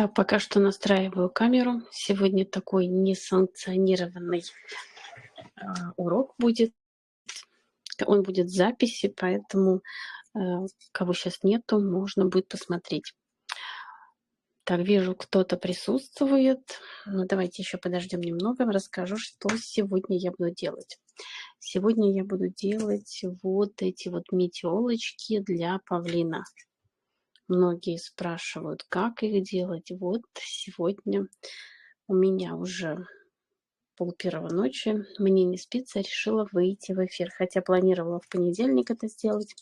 Так, пока что настраиваю камеру. Сегодня такой несанкционированный урок будет. Он будет в записи, поэтому кого сейчас нету, можно будет посмотреть. Так, вижу, кто-то присутствует. Ну, давайте еще подождем немного, расскажу, что сегодня я буду делать. Сегодня я буду делать вот эти вот метелочки для павлина. Многие спрашивают, как их делать. Вот сегодня у меня уже 1:30 ночи, мне не спится, решила выйти в эфир. Хотя планировала в понедельник это сделать.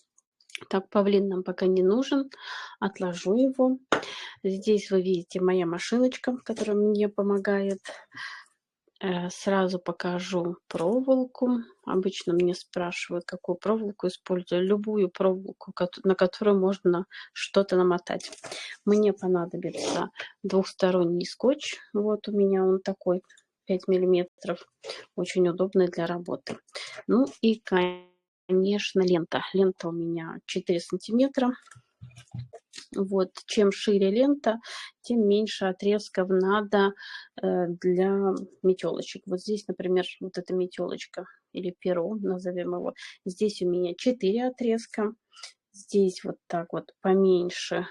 Так, павлин нам пока не нужен, отложу его. Здесь вы видите моя машиночка, которая мне помогает. Сразу покажу проволоку. Обычно мне спрашивают, какую проволоку использую. Любую проволоку, на которую можно что-то намотать. Мне понадобится двухсторонний скотч. Вот у меня он такой, 5 миллиметров. Очень удобный для работы. Ну и, конечно, лента. Лента у меня 4 сантиметра. Вот, чем шире лента, тем меньше отрезков надо для метелочек. Вот здесь, например, вот эта метелочка или перо, назовем его. Здесь у меня 4 отрезка. Здесь вот так вот поменьше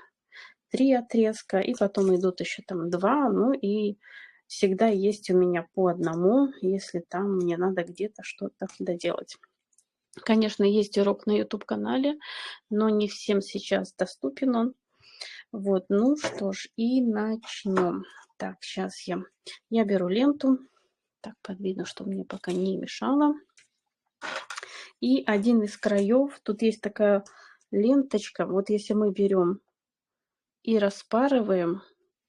3 отрезка. И потом идут еще там 2. Ну и всегда есть у меня по одному, если там мне надо где-то что-то доделать. Конечно, есть урок на YouTube-канале, но не всем сейчас доступен он. Вот, ну что ж, и начнем. Так, сейчас я беру ленту. Так, подвидно, что мне пока не мешало. И один из краев, тут есть такая ленточка. Вот если мы берем и распарываем,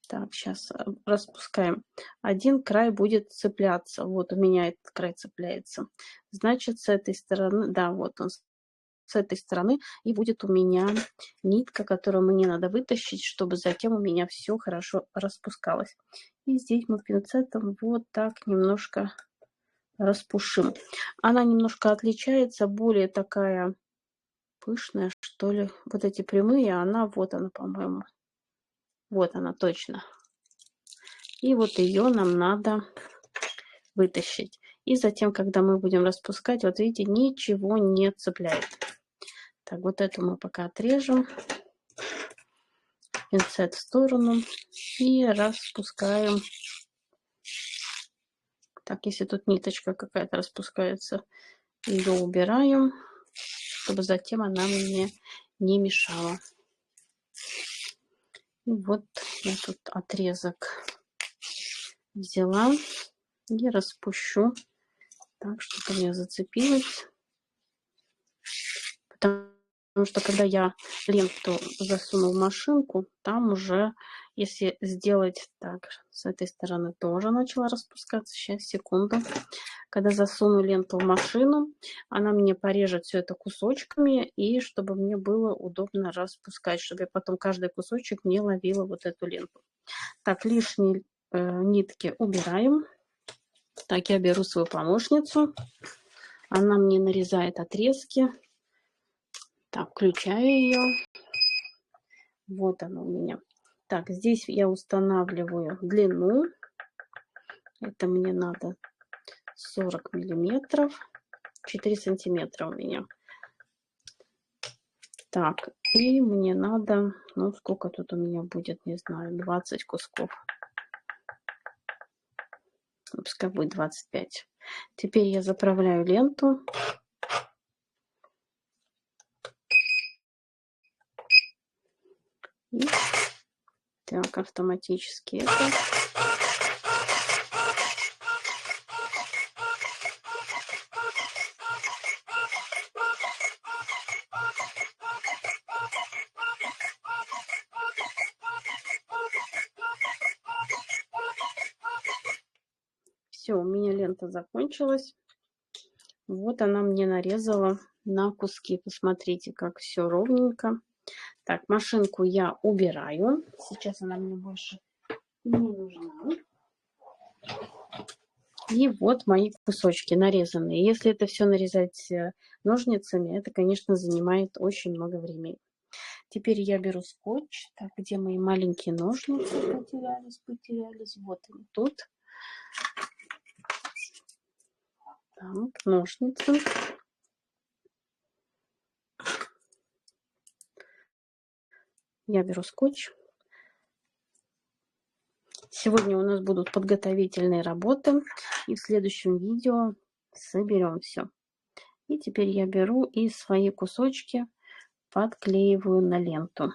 так, сейчас распускаем, один край будет цепляться. Вот у меня этот край цепляется. Значит, с этой стороны, да, вот он с этой стороны, и будет у меня нитка, которую мне надо вытащить, чтобы затем у меня все хорошо распускалось. И здесь мы пинцетом вот так немножко распушим. Она немножко отличается, более такая пышная, что ли. Вот эти прямые, вот она, по-моему. Вот она точно. И вот ее нам надо вытащить. И затем, когда мы будем распускать, вот видите, ничего не цепляет. Так, вот эту мы пока отрежем. Пинцет в сторону и распускаем. Так, если тут ниточка какая-то распускается, ее убираем, чтобы затем она мне не мешала. И вот я тут отрезок взяла и распущу так, чтобы не зацепилась. Потому что когда я ленту засуну в машинку, там уже, если сделать так, с этой стороны тоже начала распускаться. Сейчас, секунду. Когда засуну ленту в машину, она мне порежет все это кусочками, и чтобы мне было удобно распускать, чтобы я потом каждый кусочек не ловила вот эту ленту. Так, лишние нитки убираем. Так, я беру свою помощницу. Она мне нарезает отрезки. Так, включаю ее. Вот она у меня. Так, здесь я устанавливаю длину. Это мне надо 40 миллиметров. 4 сантиметра у меня. Так, и мне надо, ну, сколько тут у меня будет, не знаю, 20 кусков. Пускай будет 25. Теперь я заправляю ленту. И так, автоматически это. Все, у меня лента закончилась. Вот она мне нарезала на куски. Посмотрите, как все ровненько. Так, машинку я убираю. Сейчас она мне больше не нужна. И вот мои кусочки нарезанные. Если это все нарезать ножницами, это, конечно, занимает очень много времени. Теперь я беру скотч. Так, где мои маленькие ножницы? Потерялись. Вот они тут. Так, ножницы. Я беру скотч. Сегодня у нас будут подготовительные работы. И в следующем видео соберем все. И теперь я беру и свои кусочки подклеиваю на ленту.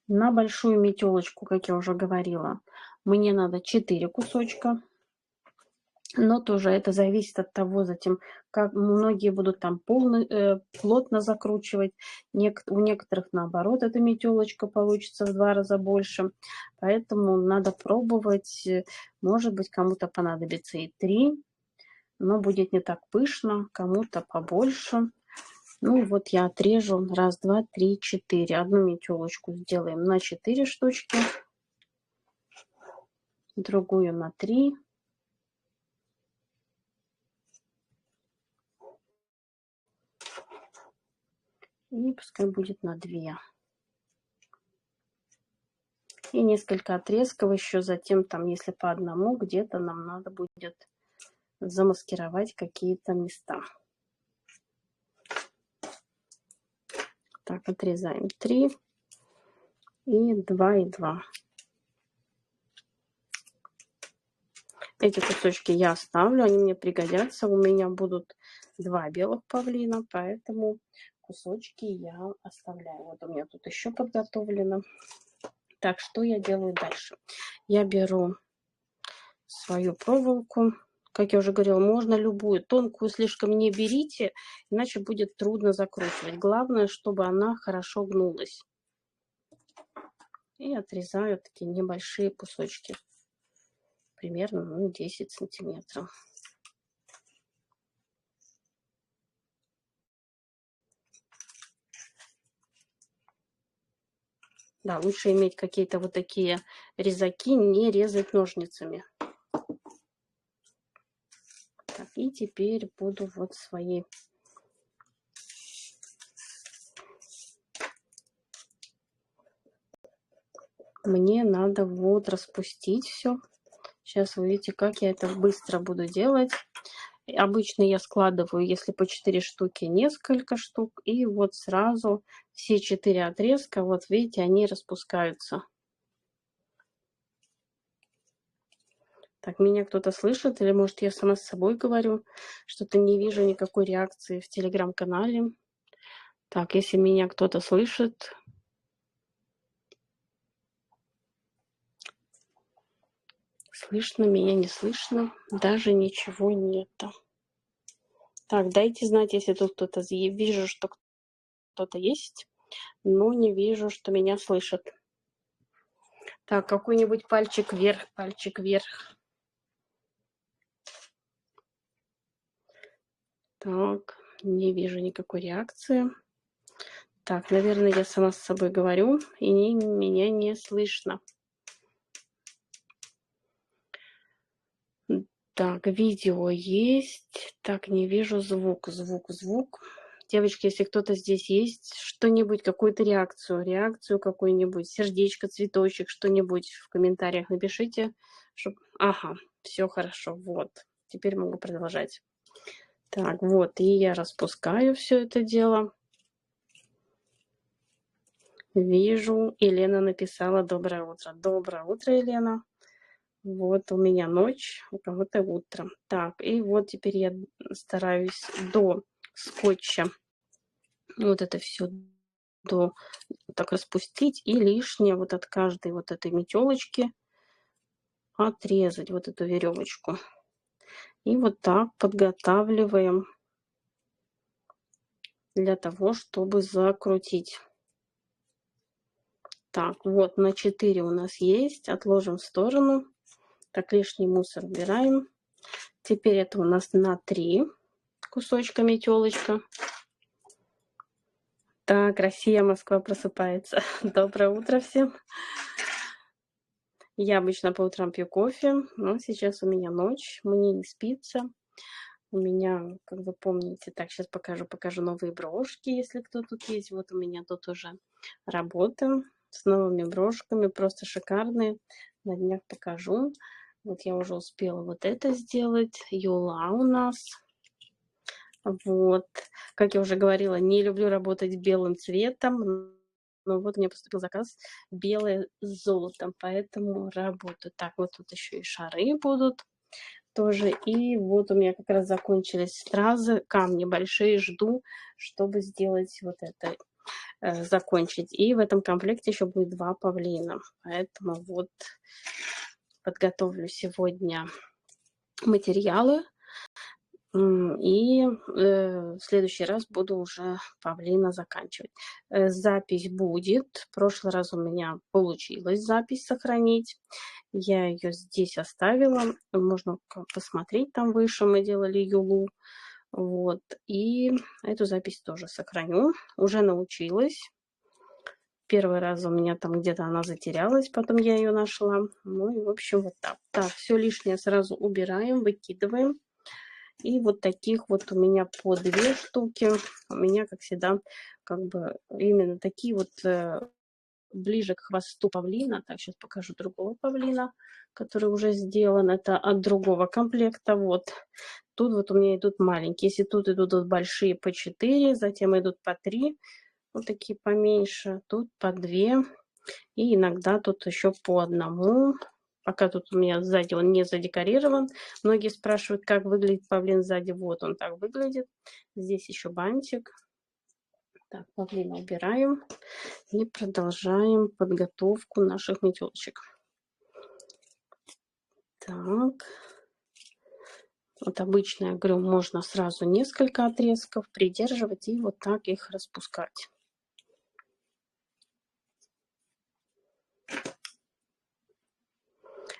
На большую метелочку, как я уже говорила, мне надо 4 кусочка. Но тоже это зависит от того, затем, как многие будут там плотно закручивать. У некоторых, наоборот, эта метелочка получится в 2 раза больше. Поэтому надо пробовать. Может быть, кому-то понадобится и 3, но будет не так пышно, кому-то побольше. Ну вот я отрежу 1, 2, 3, 4. Одну метелочку сделаем на 4 штучки, другую на 3. И пускай будет на 2. И несколько отрезков еще, затем там, если по одному, где-то нам надо будет замаскировать какие-то места. Так, отрезаем 3 и 2 и 2. Эти кусочки я оставлю, они мне пригодятся. У меня будут 2 белых павлина, поэтому кусочки я оставляю. Вот у меня тут еще подготовлено. Так, что я делаю дальше? Я беру свою проволоку. Как я уже говорила, можно любую. Тонкую слишком не берите, иначе будет трудно закручивать. Главное, чтобы она хорошо гнулась. И отрезаю такие небольшие кусочки. Примерно 10 сантиметров. Да, лучше иметь какие-то вот такие резаки, не резать ножницами. Так, и теперь буду вот свои мне надо вот распустить все. Сейчас вы видите, как я это быстро буду делать. Обычно я складываю, если по 4 штуки, несколько штук. И вот сразу все 4 отрезка, вот видите, они распускаются. Так, меня кто-то слышит? Или, может, я сама с собой говорю? Что-то не вижу никакой реакции в телеграм-канале. Так, если меня кто-то слышит... Слышно, меня не слышно. Даже ничего нету. Так, дайте знать, если тут кто-то... Вижу, что кто-то есть, но не вижу, что меня слышат. Так, какой-нибудь пальчик вверх, пальчик вверх. Так, не вижу никакой реакции. Так, наверное, я сама с собой говорю, и меня не слышно. Так, видео есть. Так, не вижу звук. Девочки, если кто-то здесь есть, что-нибудь, какую-то реакцию какую-нибудь, сердечко, цветочек, что-нибудь в комментариях напишите. Ага, все хорошо, вот. Теперь могу продолжать. Так, вот, и я распускаю все это дело. Вижу, Елена написала «Доброе утро». Доброе утро, Елена. Вот у меня ночь, у кого-то утро. Так, и вот теперь я стараюсь до скотча вот это все так распустить и лишнее вот от каждой вот этой метелочки отрезать вот эту веревочку. И вот так подготавливаем для того, чтобы закрутить. Так, вот на 4 у нас есть. Отложим в сторону. Так, лишний мусор убираем. Теперь это у нас на 3 кусочка метелочка. Так, Россия, Москва просыпается. Доброе утро всем. Я обычно по утрам пью кофе, но сейчас у меня ночь, мне не спится. У меня, как вы помните, так, сейчас покажу новые брошки, если кто тут есть. Вот у меня тут уже работа с новыми брошками, просто шикарные. На днях покажу. Вот я уже успела вот это сделать. Юла у нас. Вот. Как я уже говорила, не люблю работать белым цветом. Но вот мне поступил заказ белое с золотом, поэтому работаю. Так, вот тут еще и шары будут тоже. И вот у меня как раз закончились стразы, камни большие, жду, чтобы сделать вот это, закончить. И в этом комплекте еще будет 2 павлина. Поэтому вот подготовлю сегодня материалы. И в следующий раз буду уже павлина заканчивать. Запись будет. В прошлый раз у меня получилось запись сохранить. Я ее здесь оставила. Можно посмотреть, там выше мы делали юлу. Вот. И эту запись тоже сохраню. Уже научилась. Первый раз у меня там где-то она затерялась, потом я ее нашла. Ну и в общем вот так. Так, все лишнее сразу убираем, выкидываем. И вот таких вот у меня по 2 штуки. У меня, как всегда, как бы именно такие вот ближе к хвосту павлина. Так, сейчас покажу другого павлина, который уже сделан. Это от другого комплекта. Вот. Тут вот у меня идут маленькие. Если тут идут вот большие по 4, затем идут по 3. Вот такие поменьше. Тут по 2. И иногда тут еще по 1. Пока тут у меня сзади он не задекорирован. Многие спрашивают, как выглядит павлин сзади. Вот он так выглядит. Здесь еще бантик. Так, павлина убираем. И продолжаем подготовку наших метелочек. Так. Вот обычно, я говорю, можно сразу несколько отрезков придерживать и вот так их распускать.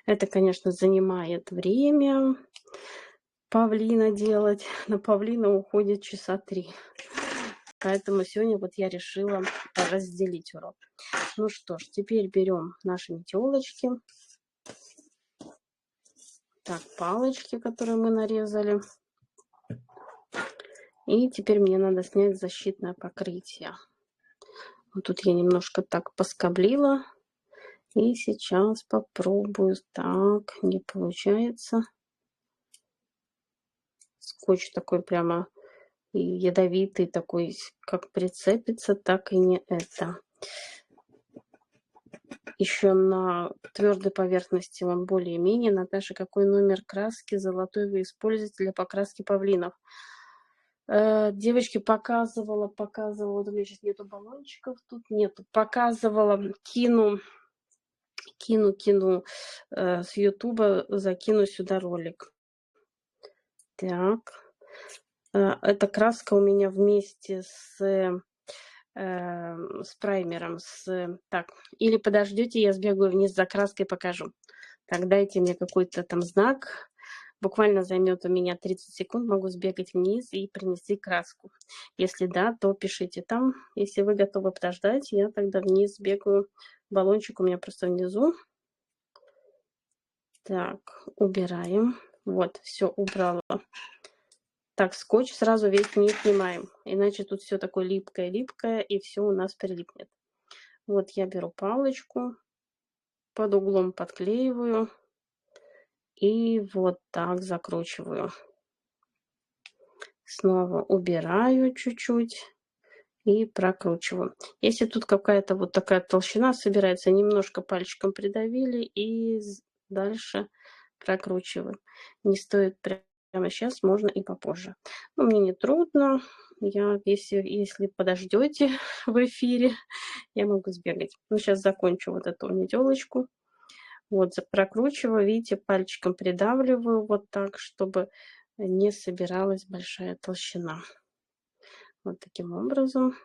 Это, конечно, занимает время павлина делать. На павлина уходит часа 3. Поэтому сегодня вот я решила разделить урок. Ну что ж, теперь берем наши метелочки. Так, палочки, которые мы нарезали. И теперь мне надо снять защитное покрытие. Вот тут я немножко так поскоблила. И сейчас попробую. Так, не получается. Скотч такой прямо ядовитый, такой, как прицепится, так и не это. Еще на твердой поверхности он более-менее. Наташа, какой номер краски золотой вы используете для покраски павлинов? Девочки, показывала, вот у меня сейчас нету баллончиков, тут нету, показывала, кину с Ютуба, закину сюда ролик. Так, эта краска у меня вместе с праймером. Так, или подождете, я сбегаю вниз за краской, покажу. Так, дайте мне какой-то там знак. Буквально займет у меня 30 секунд, могу сбегать вниз и принести краску. Если да, то пишите там. Если вы готовы подождать, я тогда вниз сбегаю. Баллончик у меня просто внизу. Так, убираем. Вот, все убрала. Так, скотч сразу весь не снимаем, иначе тут все такое липкое, и все у нас прилипнет. Вот я беру палочку, под углом подклеиваю и вот так закручиваю. Снова убираю чуть-чуть и прокручиваю. Если тут какая-то вот такая толщина собирается, немножко пальчиком придавили и дальше прокручиваем. Не стоит прямо сейчас, можно и попозже. Но мне не трудно. Если подождете в эфире, я могу сбегать. Ну, сейчас закончу вот эту метелочку. Вот, прокручиваю, видите, пальчиком придавливаю вот так, чтобы не собиралась большая толщина. Вот таким образом.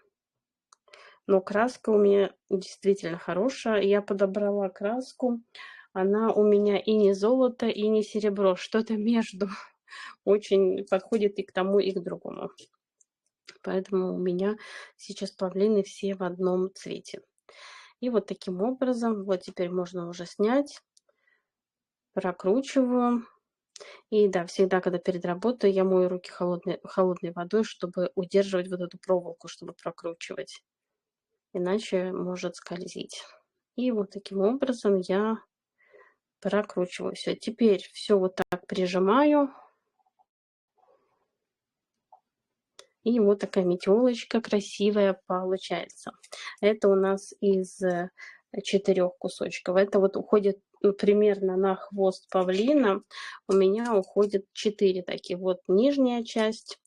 Но краска у меня действительно хорошая. Я подобрала краску. Она у меня и не золото, и не серебро. Что-то между. Очень подходит и к тому, и к другому. Поэтому у меня сейчас павлины все в одном цвете. И вот таким образом, вот теперь можно уже снять. Прокручиваю. И да, всегда, когда перед работой, я мою руки холодной водой, чтобы удерживать вот эту проволоку, чтобы прокручивать. Иначе может скользить. И вот таким образом я прокручиваю все. Теперь все вот так прижимаю. И вот такая метелочка красивая получается. Это у нас из 4 кусочков. Это вот уходит примерно на хвост павлина. У меня уходит 4 таких. Вот нижняя часть,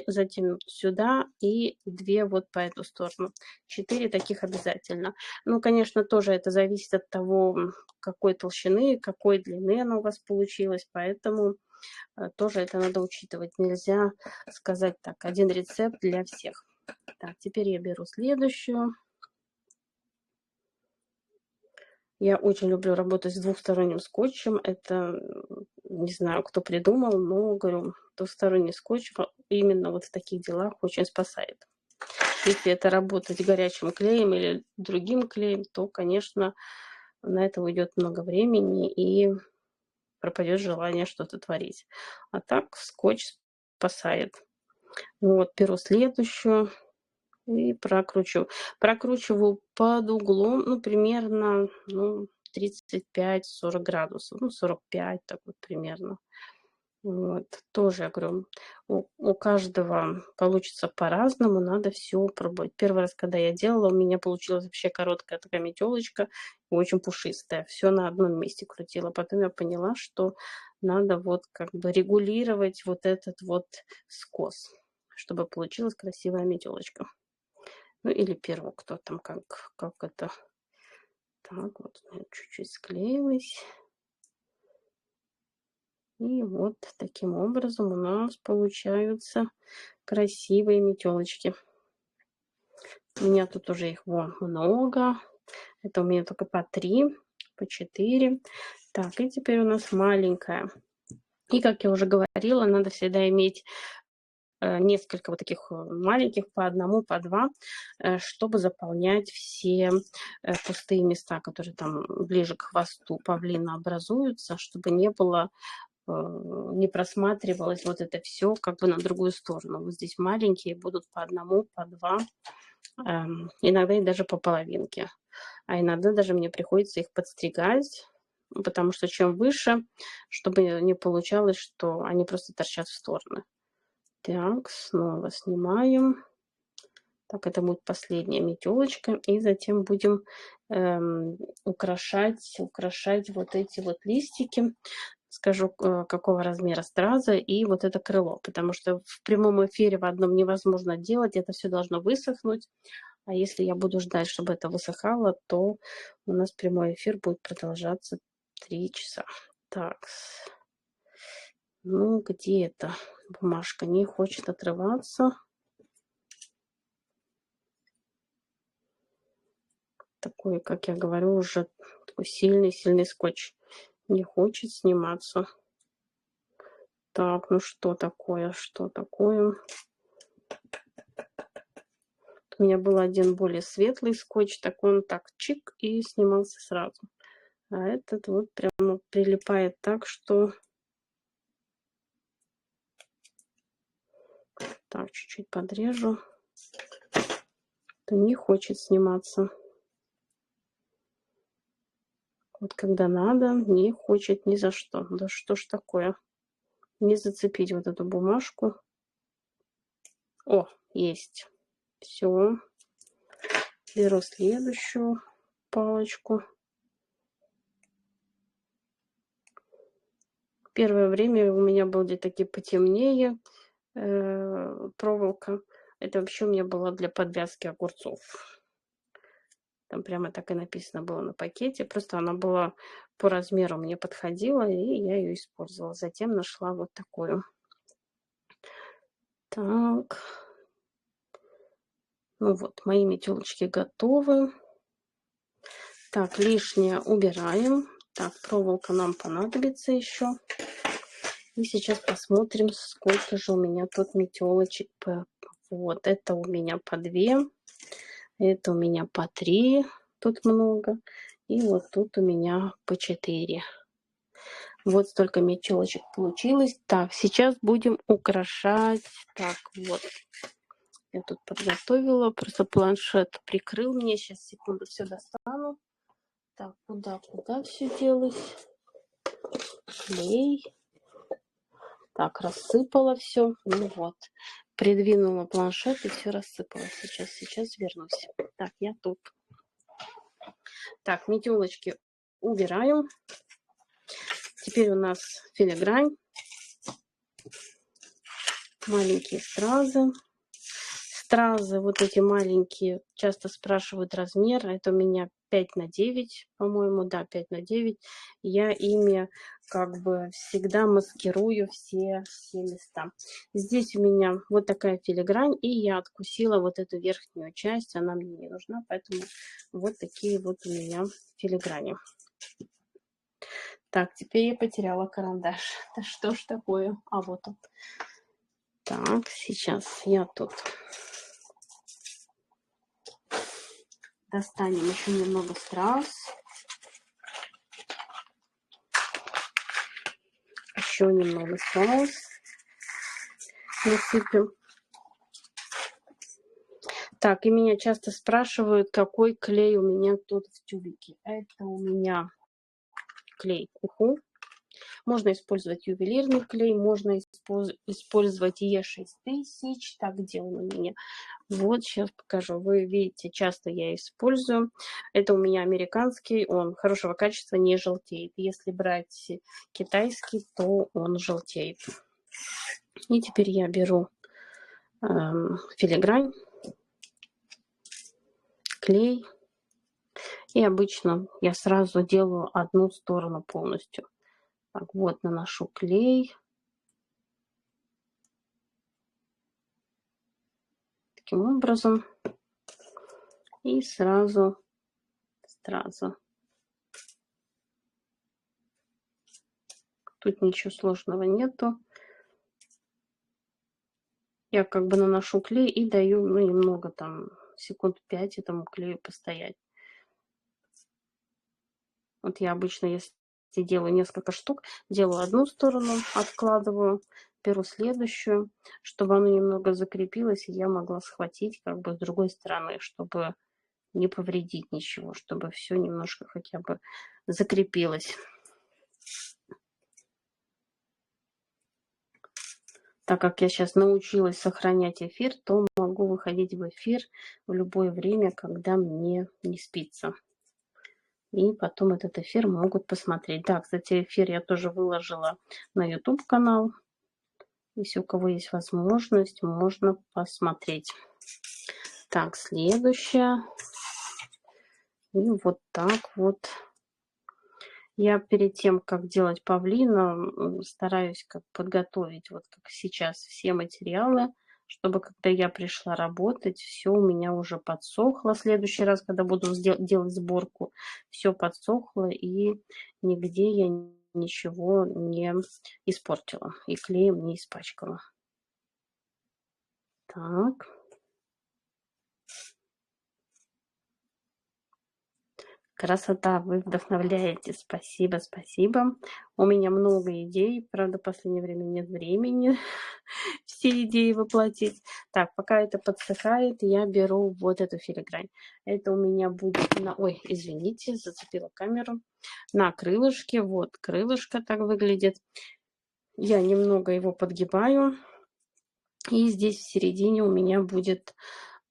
затем сюда и 2 вот по эту сторону. 4 таких обязательно. Ну, конечно, тоже это зависит от того, какой толщины, какой длины она у вас получилась. Поэтому тоже это надо учитывать. Нельзя сказать так, один рецепт для всех. Так, теперь я беру следующую. Я очень люблю работать с двухсторонним скотчем. Это, не знаю, кто придумал, но, говорю, двухсторонний скотч именно вот в таких делах очень спасает. Если это работать горячим клеем или другим клеем, то, конечно, на это уйдет много времени и пропадет желание что-то творить. А так скотч спасает. Вот, беру следующую и прокручиваю. Прокручиваю под углом, ну, примерно, 35-40 градусов, 45, так вот примерно. Вот, тоже, я говорю, у каждого получится по-разному, надо все пробовать. Первый раз, когда я делала, у меня получилась вообще короткая такая метелочка, очень пушистая. Все на одном месте крутила. Потом я поняла, что надо вот как бы регулировать вот этот вот скос, чтобы получилась красивая метелочка. Ну или перо, кто там, как это. Так, вот у меня чуть-чуть склеилось. И вот таким образом у нас получаются красивые метелочки. У меня тут уже их много. Это у меня только по 3, по 4. Так, и теперь у нас маленькая. И, как я уже говорила, надо всегда иметь несколько вот таких маленьких, по одному, по два, чтобы заполнять все пустые места, которые там ближе к хвосту павлина образуются, чтобы не было, не просматривалось вот это все как бы на другую сторону. Вот здесь маленькие будут по одному, по два, иногда и даже по половинке. А иногда даже мне приходится их подстригать, потому что чем выше, чтобы не получалось, что они просто торчат в стороны. Так, снова снимаем. Так, это будет последняя метелочка. И затем будем украшать вот эти вот листики. Скажу, какого размера страза и вот это крыло. Потому что в прямом эфире в одном невозможно делать. Это все должно высохнуть. А если я буду ждать, чтобы это высыхало, то у нас прямой эфир будет продолжаться 3 часа. Так, ну где это? Бумажка не хочет отрываться. Такой, как я говорю, уже такой сильный скотч. Не хочет сниматься. Так, ну что такое, что такое? У меня был один более светлый скотч, так он так чик и снимался сразу. А этот вот прямо прилипает так, что... Так, чуть-чуть подрежу. То не хочет сниматься. Вот когда надо, не хочет ни за что. Да что ж такое? Не зацепить вот эту бумажку. О, есть. Все. Беру следующую палочку. Первое время у меня был где-то таки потемнее проволока. Это вообще у меня была для подвязки огурцов. Там прямо так и написано было на пакете. Просто она была по размеру, мне подходила, и я ее использовала. Затем нашла вот такую. Так. Ну вот, мои метелочки готовы. Так, лишнее убираем. Так, проволока нам понадобится еще. И сейчас посмотрим, сколько же у меня тут метелочек. Вот, это у меня по 2. Это у меня по 3. Тут много. И вот тут у меня по 4. Вот столько метелочек получилось. Так, сейчас будем украшать. Так, вот. Я тут подготовила. Просто планшет прикрыл мне. Сейчас, секунду, все достану. Так, куда все делать? Клей. Так, рассыпала все. Ну вот. Придвинула планшет и все рассыпала. Сейчас вернусь. Так, я тут. Так, метелочки убираем. Теперь у нас филигрань. Маленькие стразы. Стразы вот эти маленькие, часто спрашивают размер. Это у меня 5×9, по-моему, да, 5×9. Я ими как бы всегда маскирую все места. Здесь у меня вот такая филигрань, и я откусила вот эту верхнюю часть, она мне не нужна, поэтому вот такие вот у меня филиграни. Так, теперь я потеряла карандаш. Да что ж такое? А вот он. Так, сейчас я тут достанем еще немного страз. Еще немного страз насыпем. Так, и меня часто спрашивают, какой клей у меня тут в тюбике. Это у меня клей Уху. Можно использовать ювелирный клей, можно использовать Е6000. Так, где он у меня? Вот, сейчас покажу. Вы видите, часто я использую. Это у меня американский, он хорошего качества, не желтеет. Если брать китайский, то он желтеет. И теперь я беру филигрань, клей. И обычно я сразу делаю одну сторону полностью. Так, вот наношу клей. Таким образом. И сразу. Тут ничего сложного нету. Я как бы наношу клей и даю, ну, немного там, секунд 5 этому клею постоять. Вот я обычно, если делаю несколько штук, делаю одну сторону, откладываю, беру следующую, чтобы оно немного закрепилось, и я могла схватить как бы с другой стороны, чтобы не повредить ничего, чтобы все немножко хотя бы закрепилось. Так как я сейчас научилась сохранять эфир, то могу выходить в эфир в любое время, когда мне не спится. И потом этот эфир могут посмотреть. Да, кстати, эфир я тоже выложила на YouTube-канал. Если у кого есть возможность, можно посмотреть. Так, следующее. И вот так вот. Я перед тем, как делать павлина, стараюсь как подготовить, вот как сейчас, все материалы, чтобы когда я пришла работать, все у меня уже подсохло. В следующий раз, когда буду делать сборку, все подсохло, и нигде я ничего не испортила, и клеем не испачкала. Так. Красота, вы вдохновляете. Спасибо, спасибо. У меня много идей. Правда, в последнее время нет времени все идеи воплотить. Так, пока это подсыхает, я беру вот эту филигрань. Это у меня будет на... Ой, извините, зацепила камеру. На крылышке. Вот, крылышко так выглядит. Я немного его подгибаю. И здесь в середине у меня будет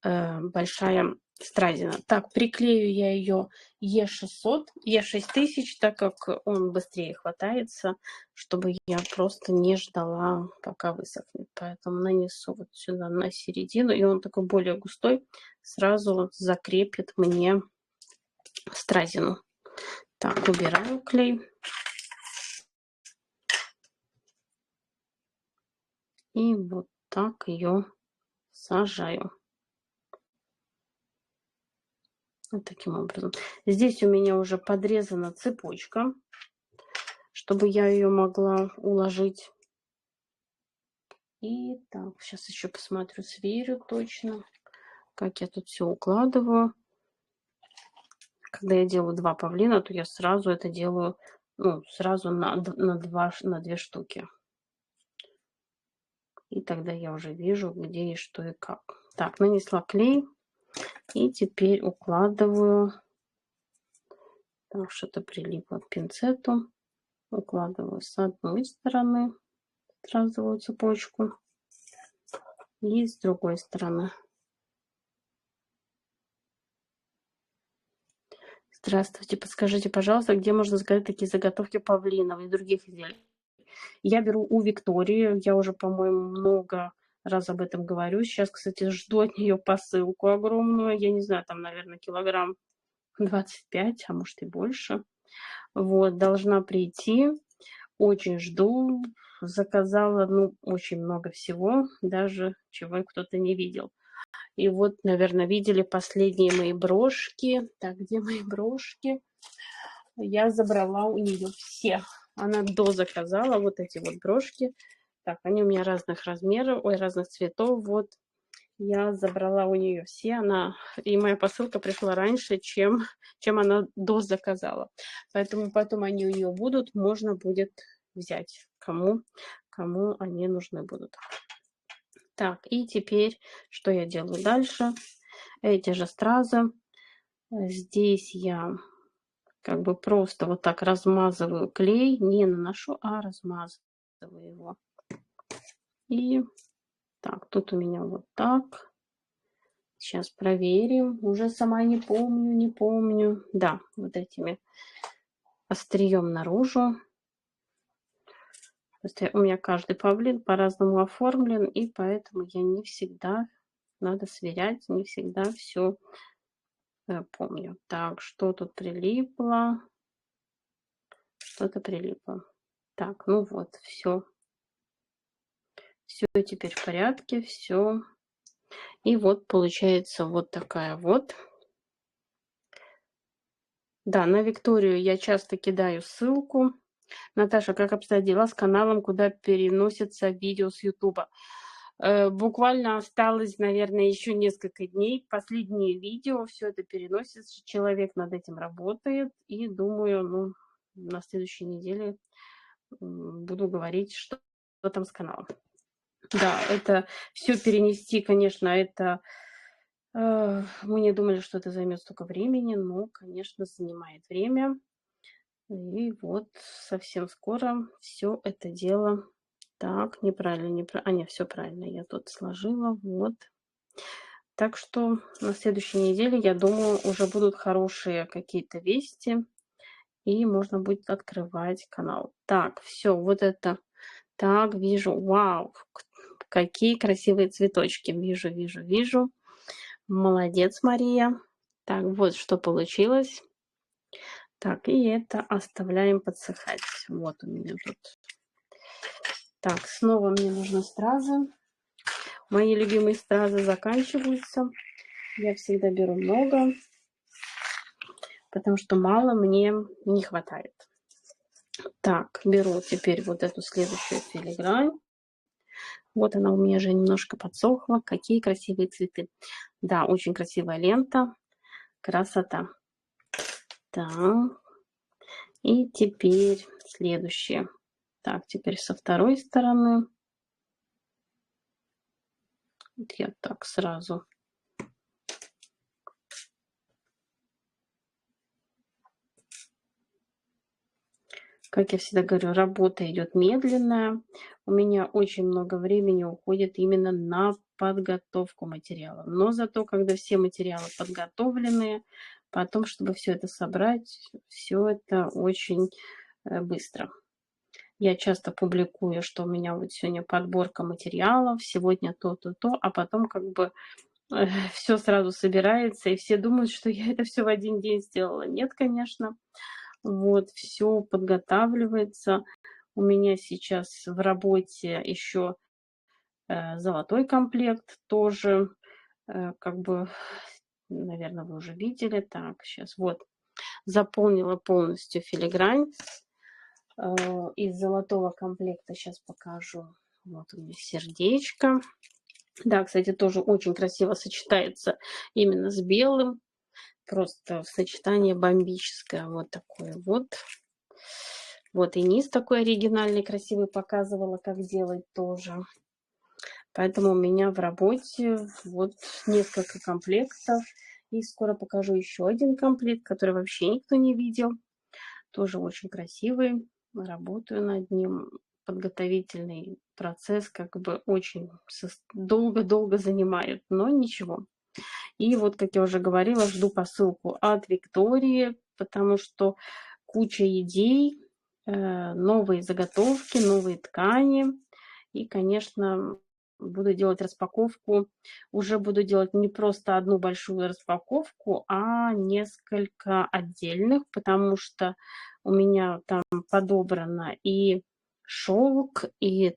большая стразина. Так, приклею я ее Е600, Е6000, так как он быстрее хватается, чтобы я просто не ждала, пока высохнет. Поэтому нанесу вот сюда на середину, и он такой более густой, сразу закрепит мне стразину. Так, убираю клей. И вот так ее сажаю. Вот таким образом. Здесь у меня уже подрезана цепочка, чтобы я ее могла уложить. И так, сейчас еще посмотрю, сверю точно, как я тут все укладываю. Когда я делаю 2 павлина, то я сразу это делаю ну, сразу на две штуки. И тогда я уже вижу, где и что и как. Так, нанесла клей. И теперь укладываю. Там что-то прилипло к пинцету. Укладываю с одной стороны разовую цепочку и с другой стороны. Здравствуйте, подскажите, пожалуйста, где можно заказать такие заготовки павлинов и других изделий? Я беру у Виктории, я уже, по-моему, много раз об этом говорю. Сейчас, кстати, жду от нее посылку огромную. Я не знаю, там, наверное, килограмм 25, а может и больше. Вот, должна прийти. Очень жду. Заказала, ну, очень много всего, даже чего кто-то не видел. И вот, наверное, видели последние мои брошки. Так, где мои брошки? Я забрала у нее все. Она дозаказала вот эти вот брошки. Так, они у меня разных размеров, ой, разных цветов. Вот я забрала у нее все. И моя посылка пришла раньше, чем она дозаказала. Поэтому потом они у нее будут, можно будет взять, кому они нужны будут. Так, и теперь что я делаю дальше? Эти же стразы. Здесь я как бы просто вот так размазываю клей, не наношу, а размазываю его. И так, тут у меня вот так. Сейчас проверим. Уже сама не помню. Да, вот этими острием наружу. Просто у меня каждый павлин по-разному оформлен, и поэтому я не всегда, надо сверять, не всегда все помню. Так, что тут прилипло? Что-то прилипло. Так, ну вот, все. Все теперь в порядке, все. И вот получается вот такая вот. Да, на Викторию я часто кидаю ссылку. Наташа, как обстоят дела с каналом, куда переносятся видео с Ютуба? Буквально осталось, наверное, еще несколько дней. Последние видео, все это переносится. Человек над этим работает. И думаю, ну, на следующей неделе буду говорить, что там с каналом. Да, это все перенести, конечно, это мы не думали, что это займет столько времени, но, конечно, занимает время. И вот совсем скоро все это дело. Так, неправильно. А, нет, все правильно. Я тут сложила. Вот. Так что на следующей неделе, я думаю, уже будут хорошие какие-то вести. И можно будет открывать канал. Так, все, вот это. Так, вижу. Вау, какие красивые цветочки. Вижу. Молодец, Мария. Так, вот что получилось. Так, и это оставляем подсыхать. Вот у меня тут. Так, снова мне нужны стразы. Мои любимые стразы заканчиваются. Я всегда беру много, потому что мало мне не хватает. Так, беру теперь вот эту следующую филигрань. Вот она у меня же немножко подсохла. Какие красивые цветы. Да, очень красивая лента. Красота. Так. И теперь следующее. Так, теперь со второй стороны. Вот я так сразу. Как я всегда говорю, работа идет медленная. У меня очень много времени уходит именно на подготовку материала. Но зато, когда все материалы подготовлены, потом, чтобы все это собрать, все это очень быстро. Я часто публикую, что у меня вот сегодня подборка материалов, сегодня то, а потом как бы все сразу собирается, и все думают, что я это все в один день сделала. Нет, конечно. Вот, все подготавливается. У меня сейчас в работе еще золотой комплект тоже, как бы, наверное, вы уже видели. Так, сейчас вот заполнила полностью филигрань. Из золотого комплекта сейчас покажу. Вот у меня сердечко. Да, кстати, тоже очень красиво сочетается именно с белым. Просто сочетание бомбическое. Вот такое вот. Вот и низ такой оригинальный, красивый показывала, как делать тоже. Поэтому у меня в работе вот несколько комплектов. И скоро покажу еще один комплект, который вообще никто не видел. Тоже очень красивый. Работаю над ним. Подготовительный процесс как бы очень долго-долго занимает, но ничего. И вот, как я уже говорила, жду посылку от Виктории, потому что куча идей, новые заготовки, новые ткани. И, конечно, буду делать распаковку. Уже буду делать не просто одну большую распаковку, а несколько отдельных, потому что у меня там подобрано и шелк, и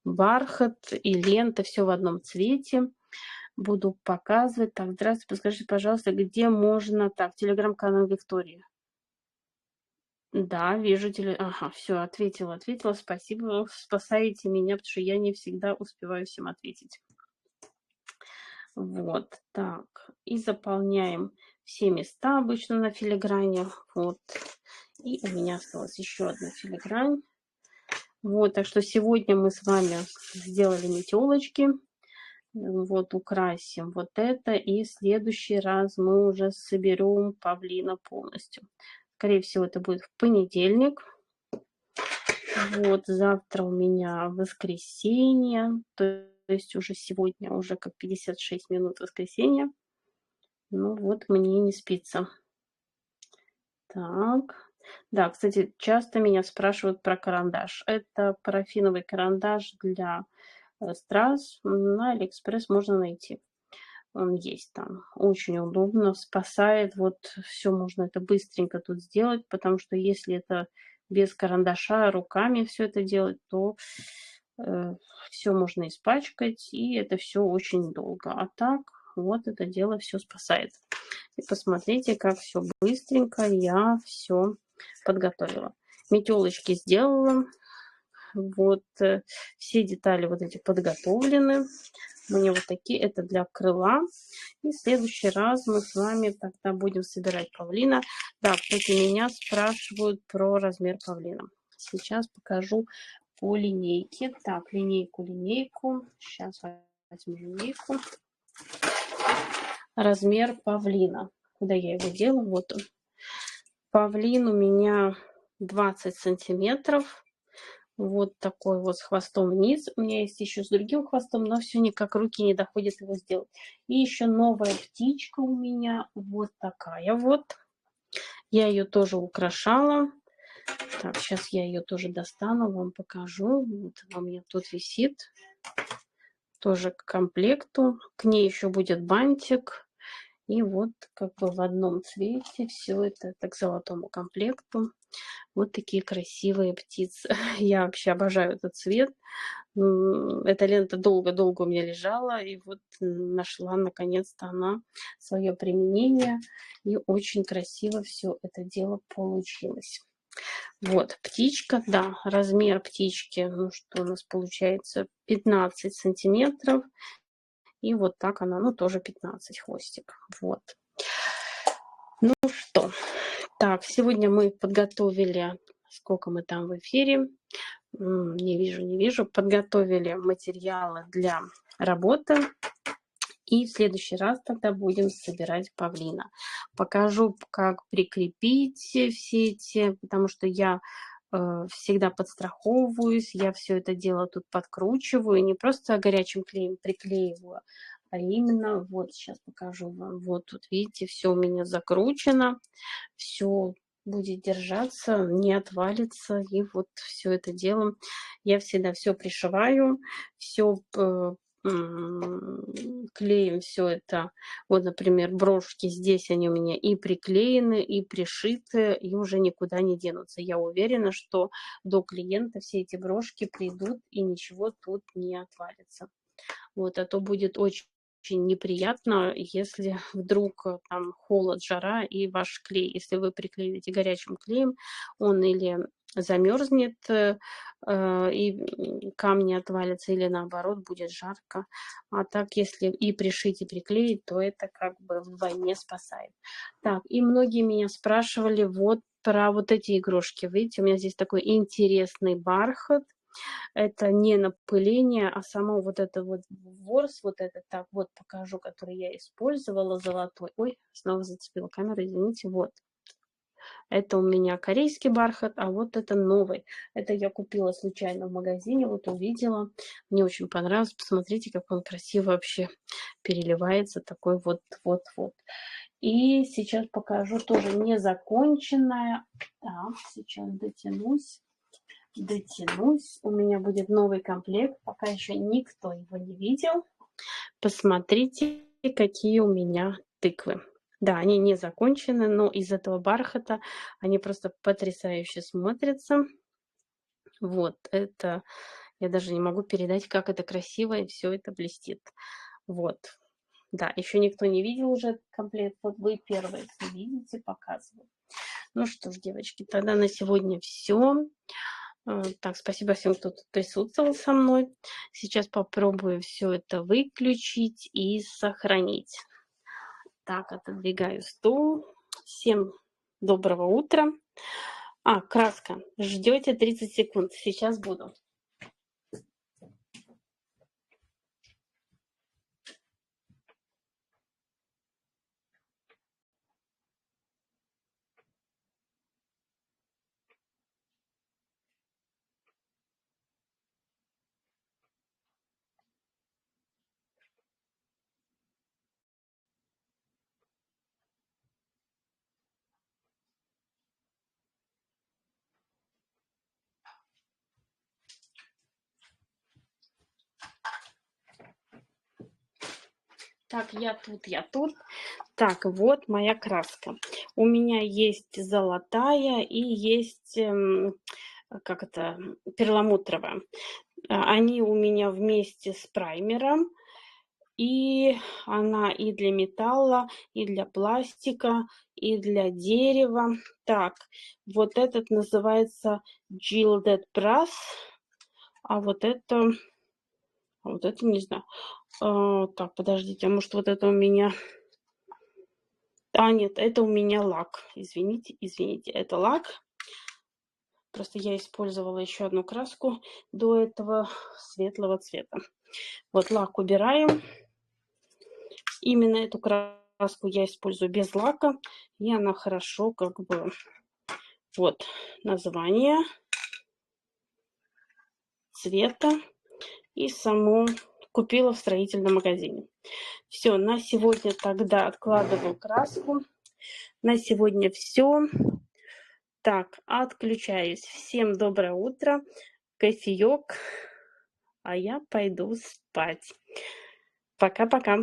бархат, и лента, все в одном цвете. Буду показывать. Так, здравствуйте, подскажите, пожалуйста, где можно... Так, телеграм-канал Виктории. Да, вижу Ага, все, ответила. Спасибо, спасаете меня, потому что я не всегда успеваю всем ответить. Вот, так. И заполняем все места обычно на филигране. Вот. И у меня осталась еще одна филигрань. Вот, так что сегодня мы с вами сделали метелочки. Вот, украсим вот это. И в следующий раз мы уже соберем павлина полностью. Скорее всего, это будет в понедельник. Вот, завтра у меня воскресенье, то есть уже сегодня, уже как 56 минут воскресенья. Ну вот, мне не спится. Так. Да, кстати, часто меня спрашивают про карандаш. Это парафиновый карандаш для страз. На Алиэкспресс можно найти. Он есть там. Очень удобно, спасает. Вот все можно это быстренько тут сделать, потому что если это без карандаша, руками все это делать, то все можно испачкать, и это все очень долго. А так вот это дело все спасает. И посмотрите, как все быстренько я все подготовила. Метелочки сделала. Вот все детали вот эти подготовлены. У меня вот такие, это для крыла. И в следующий раз мы с вами тогда будем собирать павлина. Да, кстати, меня спрашивают про размер павлина. Сейчас покажу по линейке. Так, линейку. Сейчас возьму линейку. Размер павлина. Куда я его делаю? Вот он. Павлин у меня 20 сантиметров. Вот такой вот с хвостом вниз. У меня есть еще с другим хвостом, но все никак руки не доходят его сделать. И еще новая птичка у меня. Вот такая вот. Я ее тоже украшала. Так, сейчас я ее тоже достану, вам покажу. Вот она у меня тут висит. Тоже к комплекту. К ней еще будет бантик. И вот как бы в одном цвете все это к золотому комплекту. Вот такие красивые птицы. Я вообще обожаю этот цвет. Эта лента долго-долго у меня лежала, и вот нашла наконец-то она свое применение, и очень красиво все это дело получилось. Вот, птичка, да, размер птички, ну что у нас получается, 15 сантиметров, и вот так она, ну тоже 15 хвостик, вот. Ну что, так, сегодня мы подготовили, сколько мы там в эфире, не вижу, подготовили материалы для работы. И в следующий раз тогда будем собирать павлина. Покажу, как прикрепить все эти, потому что я всегда подстраховываюсь, я все это дело тут подкручиваю, не просто горячим клеем приклеиваю, а именно, вот сейчас покажу вам, вот тут видите, все у меня закручено, все будет держаться, не отвалится, и вот все это дело я всегда все пришиваю, все клеим все это. Вот, например, брошки здесь, они у меня и приклеены, и пришиты, и уже никуда не денутся. Я уверена, что до клиента все эти брошки придут, и ничего тут не отвалится. Вот, а то будет очень неприятно, если вдруг там холод, жара и ваш клей, если вы приклеиваете горячим клеем, он или замерзнет и камни отвалятся, или наоборот будет жарко. А так, если и пришить, и приклеить, то это как бы вдвойне спасает. Так, и многие меня спрашивали вот про вот эти игрушки. Видите, у меня здесь такой интересный бархат. Это не напыление, а само вот это вот ворс, вот это, так, вот покажу, который я использовала, золотой. Ой, снова зацепила камеру, извините, вот. Это у меня корейский бархат, а вот это новый. Это я купила случайно в магазине, вот увидела. Мне очень понравилось. Посмотрите, как он красиво вообще переливается. Такой вот. И сейчас покажу тоже незаконченное. Так, сейчас дотянусь. У меня будет новый комплект. Пока еще никто его не видел. Посмотрите, какие у меня тыквы. Да, они не закончены, но из этого бархата они просто потрясающе смотрятся. Вот, это я даже не могу передать, как это красиво и все это блестит. Вот, да, еще никто не видел уже этот комплект. Вот вы первые, если видите, показываю. Ну что ж, девочки, тогда на сегодня все. Так, спасибо всем, кто тут присутствовал со мной. Сейчас попробую все это выключить и сохранить. Так, отодвигаю стул. Всем доброго утра. Краска. Ждете 30 секунд. Сейчас буду. Так, я тут. Так, вот моя краска. У меня есть золотая и есть, перламутровая. Они у меня вместе с праймером. И она и для металла, и для пластика, и для дерева. Так, вот этот называется Gilded Brass, а вот это не знаю. Так, подождите, а может вот это у меня... нет, это у меня лак. Извините, это лак. Просто я использовала еще одну краску до этого светлого цвета. Вот лак убираем. Именно эту краску я использую без лака, и она хорошо Вот название цвета и саму купила в строительном магазине. Все, на сегодня тогда откладываю краску. На сегодня все. Так, отключаюсь. Всем доброе утро. Кофеек, а я пойду спать. Пока-пока.